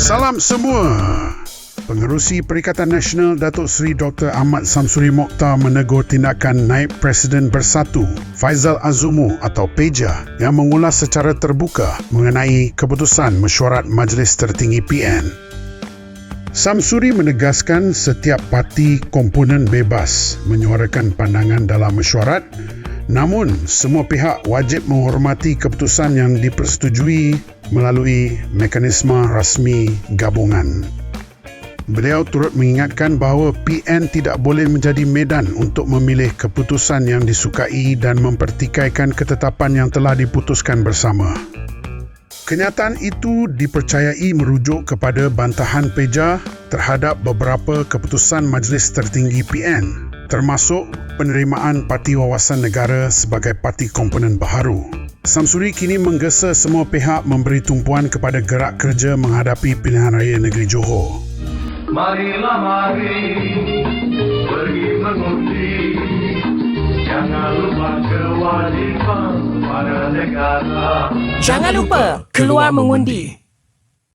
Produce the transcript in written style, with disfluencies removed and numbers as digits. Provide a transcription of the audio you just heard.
Salam semua. Pengerusi Perikatan Nasional Datuk Seri Dr. Ahmad Samsuri Mokhtar menegur tindakan Naib Presiden Bersatu Faizal Azumu atau PEJA yang mengulas secara terbuka mengenai keputusan mesyuarat Majlis Tertinggi PN. Samsuri menegaskan setiap parti komponen bebas menyuarakan pandangan dalam mesyuarat, namun semua pihak wajib menghormati keputusan yang dipersetujui melalui mekanisme rasmi gabungan. Beliau turut mengingatkan bahawa PN tidak boleh menjadi medan untuk memilih keputusan yang disukai dan mempertikaikan ketetapan yang telah diputuskan bersama. Kenyataan itu dipercayai merujuk kepada bantahan PEJA terhadap beberapa keputusan Majlis Tertinggi PN, termasuk penerimaan Parti Wawasan Negara sebagai parti komponen baharu. Samsuri kini menggesa semua pihak memberi tumpuan kepada gerak kerja menghadapi pilihan raya negeri Johor. Marilah mari pergi mengundi, jangan lupa kewajipan pada negara. Jangan lupa keluar mengundi.